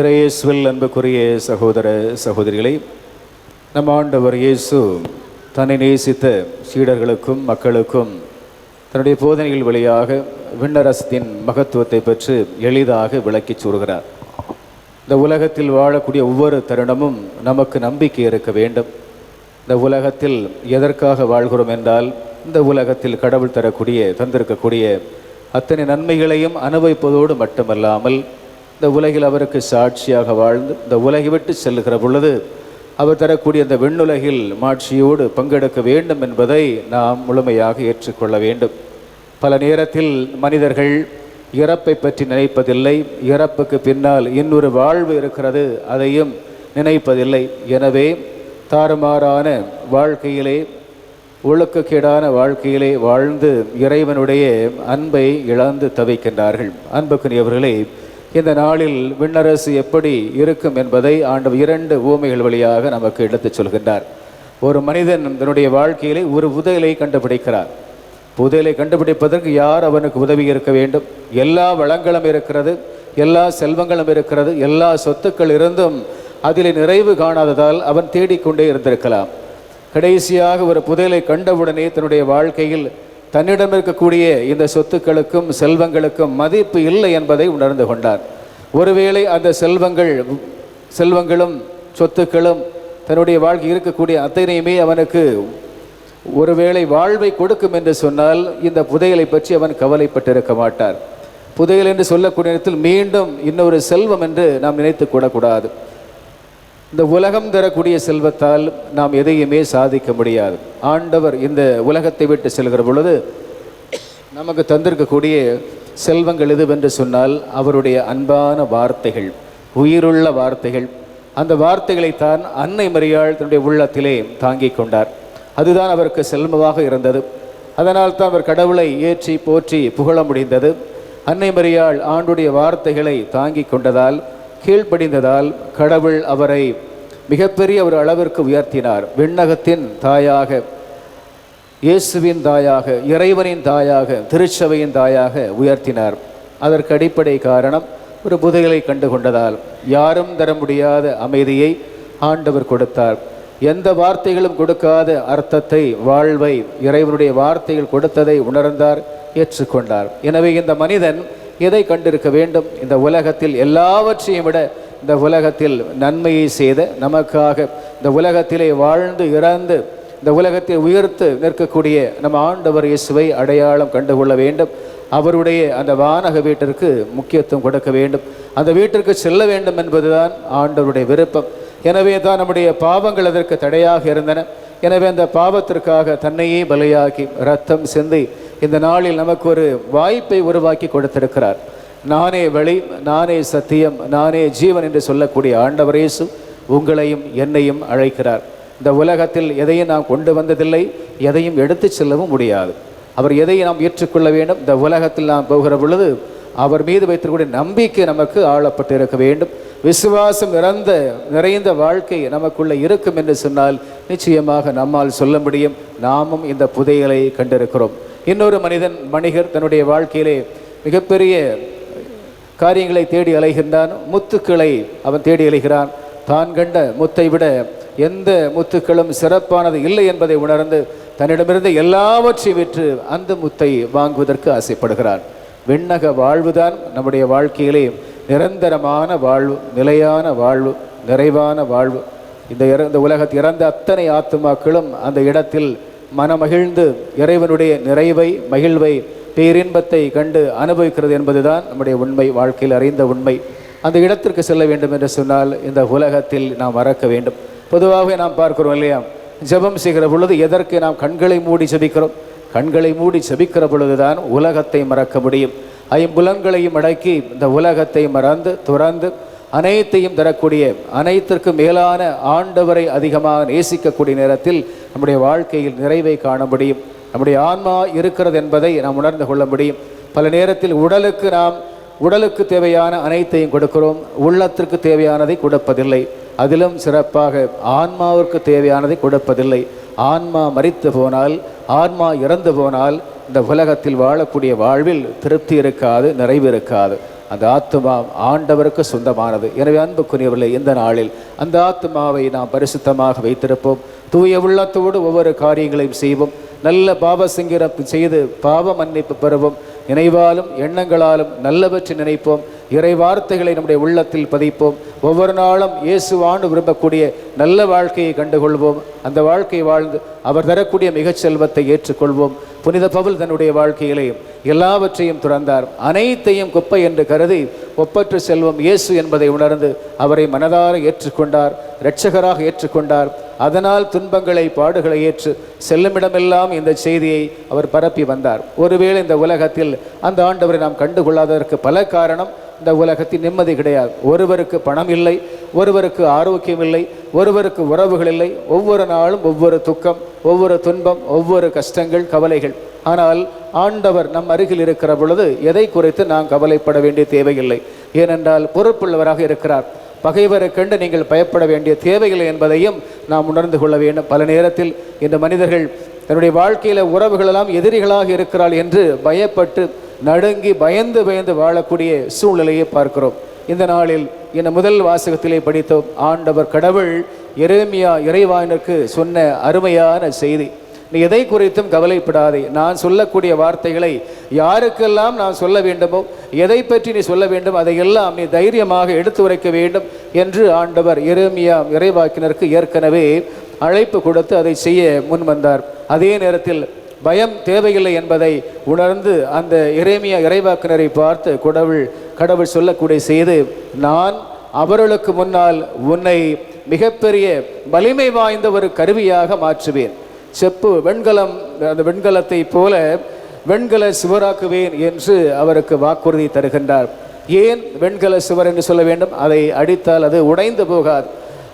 இறையேசுவில் அன்புக்குரிய சகோதர சகோதரிகளை, நம் ஆண்டவர் இயேசு தன்னை நேசித்த சீடர்களுக்கும் மக்களுக்கும் தன்னுடைய போதனைகள் வழியாக விண்ணரசத்தின் மகத்துவத்தை பற்றி எளிதாக விளக்கிச் கூறுகிறார். இந்த உலகத்தில் வாழக்கூடிய ஒவ்வொரு தருணமும் நமக்கு நம்பிக்கை இருக்க வேண்டும். இந்த உலகத்தில் எதற்காக வாழ்கிறோம் என்றால், இந்த உலகத்தில் கடவுள் தந்திருக்கக்கூடிய அத்தனை நன்மைகளையும் அனுபவிப்பதோடு மட்டுமல்லாமல், இந்த உலகில் அவருக்கு சாட்சியாக வாழ்ந்து இந்த உலகை விட்டு செல்லுகிற பொழுது அவர் தரக்கூடிய அந்த விண்ணுலகில் மாட்சியோடு பங்கெடுக்க வேண்டும் என்பதை நாம் முழுமையாக ஏற்றுக்கொள்ள வேண்டும். பல நேரத்தில் மனிதர்கள் இறப்பை பற்றி நினைப்பதில்லை, இறப்புக்கு பின்னால் இன்னொரு வாழ்வு இருக்கிறது அதையும் நினைப்பதில்லை. எனவே தாறுமாறான வாழ்க்கையிலே, ஒழுக்கக்கேடான வாழ்க்கையிலே வாழ்ந்து இறைவனுடைய அன்பை இழந்து தவிக்கின்றார்கள். அன்புக்குரியவர்களே, இந்த நாளில் விண்ணரசு எப்படி இருக்கும் என்பதை ஆண்டவர் 2 உவமைகள் வழியாக நமக்கு எடுத்துச் சொல்கின்றார். ஒரு மனிதன் தன்னுடைய வாழ்க்கையிலே ஒரு புதையலை கண்டுபிடிக்கிறார். புதையலை கண்டுபிடிப்பதற்கு யார் அவனுக்கு உதவி இருக்க வேண்டும்? எல்லா வளங்களும் இருக்கிறது, எல்லா செல்வங்களும் இருக்கிறது, எல்லா சொத்துக்கள் இருந்தும் அதில் நிறைவு காணாததால் அவன் தேடிக்கொண்டே இருந்திருக்கலாம். கடைசியாக ஒரு புதையலை கண்டவுடனே தன்னுடைய வாழ்க்கையில் தன்னிடம் இருக்கக்கூடிய இந்த சொத்துக்களுக்கும் செல்வங்களுக்கும் மதிப்பு இல்லை என்பதை உணர்ந்து கொண்டார். ஒருவேளை அந்த செல்வங்களும் சொத்துக்களும் தன்னுடைய வாழ்க்கை இருக்கக்கூடிய அத்தனையுமே அவனுக்கு ஒருவேளை வாழ்வை கொடுக்கும் என்று சொன்னால், இந்த புதையலை பற்றி அவன் கவலைப்பட்டிருக்க மாட்டார். புதையல் என்று சொல்லக்கூடிய நேரத்தில் மீண்டும் இன்னொரு செல்வம் என்று நாம் நினைத்து கூடக்கூடாது. இந்த உலகம் தரக்கூடிய செல்வத்தால் நாம் எதையுமே சாதிக்க முடியாது. ஆண்டவர் இந்த உலகத்தை விட்டு செல்கிற பொழுது நமக்கு தந்திருக்கக்கூடிய செல்வங்கள் எதுவென்று சொன்னால், அவருடைய அன்பான வார்த்தைகள், உயிருள்ள வார்த்தைகள். அந்த வார்த்தைகளைத்தான் அன்னை மரியாள் தன்னுடைய உள்ளத்திலே தாங்கிக் கொண்டார். அதுதான் அவருக்கு செல்வமாக இருந்தது. அதனால் தான் அவர் கடவுளை ஏற்றி போற்றி புகழ முடிந்தது. அன்னை மரியாள் ஆண்டுடைய வார்த்தைகளை தாங்கிக் கொண்டதால், கீழ்ப்படிந்ததால் கடவுள் அவரை மிகப்பெரிய ஒரு அளவிற்கு உயர்த்தினார். விண்ணகத்தின் தாயாக, இயேசுவின் தாயாக, இறைவனின் தாயாக, திருச்சபையின் தாயாக உயர்த்தினார். அதற்கு அடிப்படை காரணம் ஒரு புதையலை கண்டு கொண்டதால். யாரும் தர முடியாத அமைதியை ஆண்டவர் கொடுத்தார். எந்த வார்த்தைகளும் கொடுக்காத அர்த்தத்தை, வாழ்வை இறைவனுடைய வார்த்தைகள் கொடுத்ததை உணர்ந்தார், ஏற்றுக்கொண்டார். எனவே இந்த மனிதன் எதை கண்டிருக்க வேண்டும்? இந்த உலகத்தில் எல்லாவற்றையும் விட இந்த உலகத்தில் நன்மையை செய்த, நமக்காக இந்த உலகத்திலே வாழ்ந்து இறந்து இந்த உலகத்தை உயர்த்து நிற்கக்கூடிய நம்ம ஆண்டவர் இயேசுவை அடையாளம் கண்டுகொள்ள வேண்டும். அவருடைய அந்த வானக வீட்டிற்கு முக்கியத்துவம் கொடுக்க வேண்டும். அந்த வீட்டிற்கு செல்ல வேண்டும் என்பதுதான் ஆண்டவருடைய விருப்பம். எனவே தான் நம்முடைய பாவங்கள் அதற்கு தடையாக இருந்தன. எனவே அந்த பாவத்திற்காக தன்னையே பலியாக்கி இரத்தம் சிந்தி இந்த நாளில் நமக்கு ஒரு வாய்ப்பை உருவாக்கி கொடுத்திருக்கிறார். நானே வழி, நானே சத்தியம், நானே ஜீவன் என்று சொல்லக்கூடிய ஆண்டவர் இயேசு உங்களையும் என்னையும் அழைக்கிறார். இந்த உலகத்தில் எதையும் நாம் கொண்டு வந்ததில்லை, எதையும் எடுத்து செல்லவும் முடியாது. அவர் எதையும் நாம் ஏற்றுக்கொள்ள வேண்டும். இந்த உலகத்தில் நாம் போகிற பொழுது அவர் மீது வைத்திருக்கக்கூடிய நம்பிக்கை நமக்கு ஆளப்பட்டு இருக்க வேண்டும். விசுவாசம் நிறைந்த வாழ்க்கை நமக்குள்ள இருக்கும் என்று சொன்னால் நிச்சயமாக நம்மால் சொல்ல முடியும், நாமும் இந்த புதையலை கண்டிருக்கிறோம். இன்னொரு மனிதன், வணிகர், தன்னுடைய வாழ்க்கையிலே மிகப்பெரிய காரியங்களை தேடி அலைகின்றான். முத்துக்களை அவன் தேடி அலைகிறான். தான் கண்ட முத்தை விட எந்த முத்துக்களும் சிறப்பானது இல்லை என்பதை உணர்ந்து தன்னிடமிருந்து எல்லாவற்றையும் விற்று அந்த முத்தை வாங்குவதற்கு ஆசைப்படுகிறான். விண்ணக வாழ்வுதான் நம்முடைய வாழ்க்கையிலே நிரந்தரமான வாழ்வு, நிலையான வாழ்வு, நிறைவான வாழ்வு. இந்த உலகத்தில் இறந்த அத்தனை ஆத்துமாக்களும் அந்த இடத்தில் மனமகிழ்ந்து இறைவனுடைய நிறைவை, மகிழ்வை, பேரின்பத்தை கண்டு அனுபவிக்கிறது என்பதுதான் நம்முடைய உண்மை, வாழ்க்கையில் அறிந்த உண்மை. அந்த இடத்திற்கு செல்ல வேண்டும் என்று சொன்னால் இந்த உலகத்தில் நாம் மறக்க வேண்டும். பொதுவாக நாம் பார்க்கிறோம் இல்லையா, ஜெபம் செய்கிற பொழுது எதற்கு நாம் கண்களை மூடி ஜெபிக்கிறோம்? கண்களை மூடி ஜெபிக்கிற பொழுதுதான் உலகத்தை மறக்க முடியும். ஐம்புலன்களையும் அடக்கி இந்த உலகத்தை மறந்து துறந்து அனைத்தையும் தரக்கூடிய, அனைத்திற்கு மேலான ஆண்டவரை அதிகமாக நேசிக்கக்கூடிய நேரத்தில் நம்முடைய வாழ்க்கையில் நிறைவை காண முடியும். நம்முடைய ஆன்மா இருக்கிறது என்பதை நாம் உணர்ந்து கொள்ள முடியும். பல நேரத்தில் உடலுக்கு தேவையான அனைத்தையும் கொடுக்கிறோம், உள்ளத்திற்கு தேவையானதை கொடுப்பதில்லை. அதிலும் சிறப்பாக ஆன்மாவிற்கு தேவையானதை கொடுப்பதில்லை. ஆன்மா மரித்து போனால், ஆன்மா இறந்து போனால் இந்த உலகத்தில் வாழக்கூடிய வாழ்வில் திருப்தி இருக்காது, நிறைவு இருக்காது. அந்த ஆத்துமா ஆண்டவருக்கு சொந்தமானது. எனவே அன்புக்குரியவர்களே, இந்த நாளில் அந்த ஆத்துமாவை நாம் பரிசுத்தமாக வைத்திருப்போம். தூய உள்ளத்தோடு ஒவ்வொரு காரியங்களையும் செய்வோம். நல்ல பாவ சங்கீரம் செய்து பாவ மன்னிப்பு பெறுவோம். நினைவாலும் எண்ணங்களாலும் நல்லவற்றை நினைப்போம். இறை வார்த்தைகளை நம்முடைய உள்ளத்தில் பதிப்போம். ஒவ்வொரு நாளும் இயேசுவாண்டு விரும்பக்கூடிய நல்ல வாழ்க்கையை கண்டுகொள்வோம். அந்த வாழ்க்கையை வாழ்ந்து அவர் தரக்கூடிய மிகச் செல்வத்தை ஏற்றுக்கொள்வோம். புனித பவுல் தன்னுடைய வாழ்க்கையிலே எல்லாவற்றையும் துறந்தார். அனைத்தையும் குப்பை என்று கருதி ஒப்பற்ற செல்வம் இயேசு என்பதை உணர்ந்து அவரை மனதார ஏற்றுக்கொண்டார், இரட்சகராக ஏற்றுக்கொண்டார். அதனால் துன்பங்களை பாடுகளை ஏற்று செல்லுமிடமெல்லாம் இந்த செய்தியை அவர் பரப்பி வந்தார். ஒருவேளை இந்த உலகத்தில் அந்த ஆண்டவரை நாம் கண்டுகொள்ளாததற்கு பல காரணம். இந்த உலகத்தில் நிம்மதி கிடையாது. ஒருவருக்கு பணம் இல்லை, ஒருவருக்கு ஆரோக்கியம் இல்லை, ஒருவருக்கு உறவுகள் இல்லை. ஒவ்வொரு நாளும் ஒவ்வொரு துக்கம், ஒவ்வொரு துன்பம், ஒவ்வொரு கஷ்டங்கள், கவலைகள். ஆனால் ஆண்டவர் நம் அருகில் இருக்கிற பொழுது எதை குறித்து நாம் கவலைப்பட வேண்டிய தேவையில்லை. ஏனென்றால் பொறுப்புள்ளவராக இருக்கிறார். பகைவரை கண்டு நீங்கள் பயப்பட வேண்டிய தேவையில்லை என்பதையும் நாம் உணர்ந்து கொள்ள வேண்டும். பல நேரத்தில் இந்த மனிதர்கள் தன்னுடைய வாழ்க்கையில் உறவுகளெல்லாம் எதிரிகளாக இருக்கிறாள் என்று பயப்பட்டு நடுங்கி பயந்து வாழக்கூடிய சூழ்நிலையை பார்க்கிறோம். இந்த நாளில் இந்த முதல் வாசகத்திலே படித்தோம். ஆண்டவர் கடவுள் எரேமியா இறைவாயினருக்கு சொன்ன அருமையான செய்தி. நீ எதை குறித்தும் கவலைப்படாதே. நான் சொல்லக்கூடிய வார்த்தைகளை யாருக்கெல்லாம் நான் சொல்ல வேண்டுமோ, எதை பற்றி நீ சொல்ல வேண்டும், அதையெல்லாம் நீ தைரியமாக எடுத்து உரைக்க வேண்டும் என்று ஆண்டவர் எரேமியா இறைவாக்கினருக்கு ஏற்கனவே அழைப்பு கொடுத்து அதை செய்ய முன் வந்தார். அதே நேரத்தில் பயம் தேவையில்லை என்பதை உணர்ந்து அந்த எரேமியா இறைவாக்கினரை பார்த்து கடவுள் சொல்லக்கூடிய செய்து, நான் அவர்களுக்கு முன்னால் உன்னை மிகப்பெரிய வலிமை வாய்ந்த ஒரு கருவியாக மாற்றுவேன். செப்பு வெண்கலம், அந்த வெண்கலத்தை போல வெண்கல சுவராக்குவேன் என்று அவருக்கு வாக்குறுதி தருகின்றார். ஏன் வெண்கல சுவர் என்று சொல்ல வேண்டும்? அதை அடித்தால் அது உடைந்து போகாது.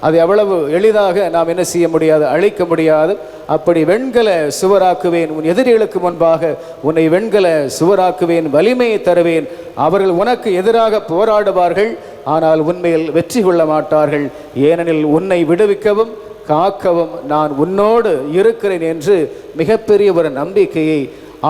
அதை அவ்வளவு எளிதாக நாம் என்ன செய்ய முடியாது, அழிக்க முடியாது. அப்படி வெண்கல சுவராக்குவேன், உன் எதிரிகளுக்கு முன்பாக உன்னை வெண்கல சுவராக்குவேன், வலிமையை தருவேன். அவர்கள் உனக்கு எதிராக போராடுவார்கள், ஆனால் உண்மையில் வெற்றி கொள்ள மாட்டார்கள். ஏனெனில் உன்னை விடுவிக்கவும் காக்கவும் நான் உன்னோடு இருக்கிறேன் என்று மிகப்பெரிய ஒரு நம்பிக்கையை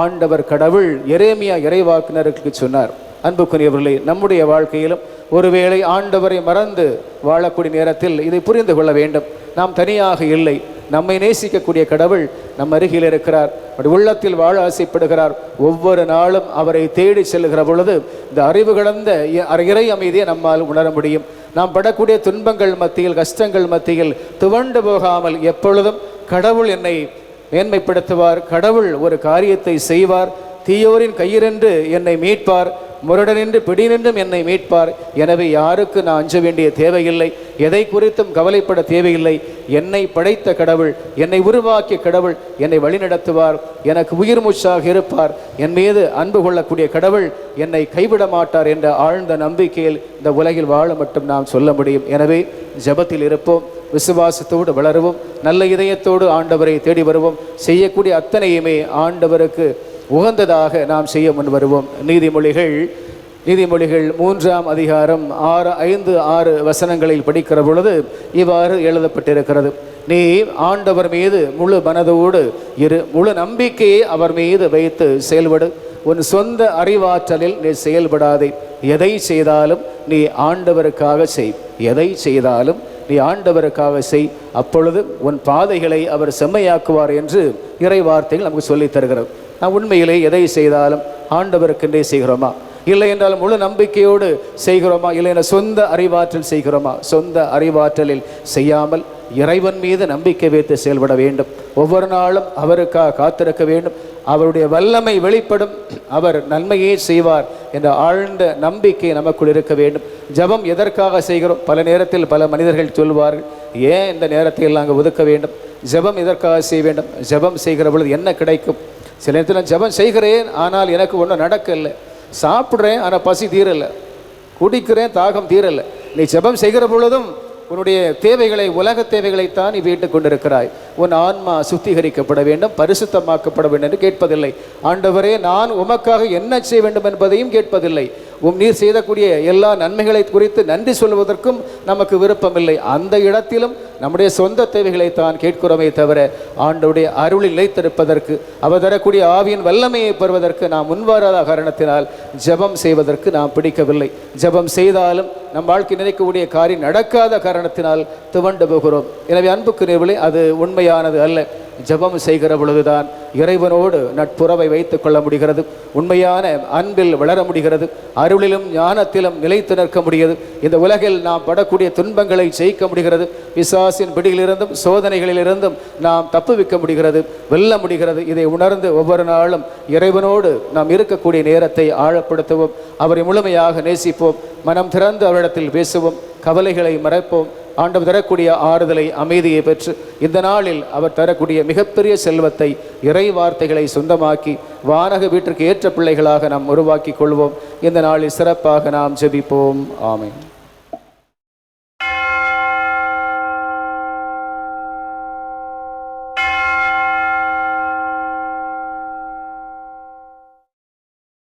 ஆண்டவர் கடவுள் எரேமியா இறைவாக்கினருக்கு சொன்னார். அன்புக்குரியவர்களே, நம்முடைய வாழ்க்கையிலும் ஒருவேளை ஆண்டவரை மறந்து வாழக்கூடிய நேரத்தில் இதை புரிந்து கொள்ள வேண்டும். நாம் தனியாக இல்லை. நம்மை நேசிக்கக்கூடிய கடவுள் நம் அருகில் இருக்கிறார். உள்ளத்தில் வாழ ஆசைப்படுகிறார். ஒவ்வொரு நாளும் அவரை தேடி செல்லுகிற பொழுது இந்த அறிவு கடந்த இறை அமைதியை நம்மால் உணர முடியும். நாம் படக்கூடிய துன்பங்கள் மத்தியில், கஷ்டங்கள் மத்தியில் துவண்டு போகாமல் எப்பொழுதும் கடவுள் என்னை மேன்மைப்படுத்துவார், கடவுள் ஒரு காரியத்தை செய்வார், தீயோரின் கையிரென்று என்னை மீட்பார், முரடனின்று பிடிநின்றும் என்னை மீட்பார். எனவே யாருக்கு நான் அஞ்ச வேண்டிய தேவையில்லை, எதை குறித்தும் கவலைப்பட தேவையில்லை. என்னை படைத்த கடவுள், என்னை உருவாக்கிய கடவுள் என்னை வழிநடத்துவார், எனக்கு உயிர் மூச்சாக இருப்பார், என் மீது அன்பு கொள்ளக்கூடிய கடவுள் என்னை கைவிட மாட்டார் என்ற ஆழ்ந்த நம்பிக்கையில் இந்த உலகில் வாழ மட்டும் நாம் சொல்ல முடியும். எனவே ஜெபத்தில் இருப்போம், விசுவாசத்தோடு வளருவோம், நல்ல இதயத்தோடு ஆண்டவரை தேடி வருவோம். செய்யக்கூடிய அத்தனையுமே ஆண்டவருக்கு உகந்ததாக நாம் செய்ய முன் வருவோம். நீதிமொழிகள் 3ஆம் அதிகாரம் 5, 6 வசனங்களில் படிக்கிற பொழுது இவ்வாறு எழுதப்பட்டிருக்கிறது. நீ ஆண்டவர் மீது முழு மனதோடு இரு, முழு நம்பிக்கையை அவர் மீது வைத்து செயல்படு, உன் சொந்த அறிவாற்றலில் நீ செயல்படாதே. எதை செய்தாலும் நீ ஆண்டவருக்காக செய், எதை செய்தாலும் நீ ஆண்டவருக்காக செய், அப்பொழுது உன் பாதைகளை அவர் செம்மையாக்குவார் என்று இறை வார்த்தைகள் நமக்கு சொல்லித் தருகிறது. நாம் உண்மையிலே எதை செய்தாலும் ஆண்டவருக்கென்றே செய்கிறோமா? இல்லை என்றால் முழு நம்பிக்கையோடு செய்கிறோமா? இல்லை என்ற சொந்த அறிவாற்றல் செய்கிறோமா? சொந்த அறிவாற்றலில் செய்யாமல் இறைவன் மீது நம்பிக்கை வைத்து செயல்பட வேண்டும். ஒவ்வொரு நாளும் அவருக்காக காத்திருக்க வேண்டும். அவருடைய வல்லமை வெளிப்படும், அவர் நன்மையே செய்வார் என்ற ஆழ்ந்த நம்பிக்கை நமக்குள் இருக்க வேண்டும். ஜெபம் எதற்காக செய்கிறோம்? பல நேரத்தில் பல மனிதர்கள் சொல்வார்கள், ஏன் இந்த நேரத்தை எல்லாம் அங்கே ஒதுக்க வேண்டும்? ஜெபம் எதற்காக செய்ய வேண்டும்? ஜெபம் செய்கிற பொழுது என்ன கிடைக்கும்? சில நேரத்தில் நான் ஜெபம் செய்கிறேன், ஆனால் எனக்கு ஒன்றும் நடக்கலை. சாப்பிட்றேன், ஆனால் பசி தீரலை. குடிக்கிறேன், தாகம் தீரலை. நீ ஜெபம் செய்கிற பொழுதும் உன்னுடைய தேவைகளை, உலக தேவைகளைத்தான் நீ வீட்டு கொண்டிருக்கிறாய். உன் ஆன்மா சுத்திகரிக்கப்பட வேண்டும், பரிசுத்தமாக்கப்பட வேண்டும் என்று கேட்பதில்லை. ஆண்டவரே, நான் உமக்காக என்ன செய்ய வேண்டும் என்பதையும் கேட்பதில்லை. நீர் செய்தக்கூடிய எல்லா நன்மைகளை குறித்து நன்றி சொல்வதற்கும் நமக்கு விருப்பமில்லை. அந்த இடத்திலும் நம்முடைய சொந்த தேவைகளை தான் கேட்கிறோமே தவிர ஆண்டவருடைய அருளில் நிலைத்திருப்பதற்கு, அவர் தரக்கூடிய ஆவியின் வல்லமையை பெறுவதற்கு நாம் முன்வராத காரணத்தினால் ஜெபம் செய்வதற்கு நாம் பிடிக்கவில்லை. ஜெபம் செய்தாலும் நம் வாழ்க்கை நினைக்கக்கூடிய காரியம் நடக்காத காரணத்தினால் துவண்டு போகிறோம். எனவே அன்புக்குரியவர்களே, அது உண்மையானது அல்ல. ஜெபம் செய்கிற பொழுதுதான் இறைவனோடு நட்புறவை வைத்துக் கொள்ள முடிகிறது, உண்மையான அன்பில் வளர முடிகிறது, அருளிலும் ஞானத்திலும் நிலைத்து நிற்க முடியாது. இந்த உலகில் நாம் படக்கூடிய துன்பங்களை ஜெயிக்க முடிகிறது, பிசாசின் பிடியிலிருந்தும் சோதனைகளிலிருந்தும் நாம் தப்புவிக்க முடிகிறது, வெல்ல முடிகிறது. இதை உணர்ந்து ஒவ்வொரு நாளும் இறைவனோடு நாம் இருக்கக்கூடிய நேரத்தை ஆழப்படுத்துவோம், அவரை முழுமையாக நேசிப்போம், மனம் திறந்து அவரிடத்தில் பேசுவோம், கவலைகளை மறைப்போம். ஆண்டவர் தரக்கூடிய ஆறுதலை, அமைதியை பெற்று இந்த நாளில் அவர் தரக்கூடிய மிகப்பெரிய செல்வத்தை, இறை வார்த்தைகளை சொந்தமாக்கி வானக வீட்டிற்கு ஏற்ற பிள்ளைகளாக நாம் உருவாக்கி கொள்வோம். இந்த நாளில் சிறப்பாக நாம் ஜெபிப்போம். ஆமென்.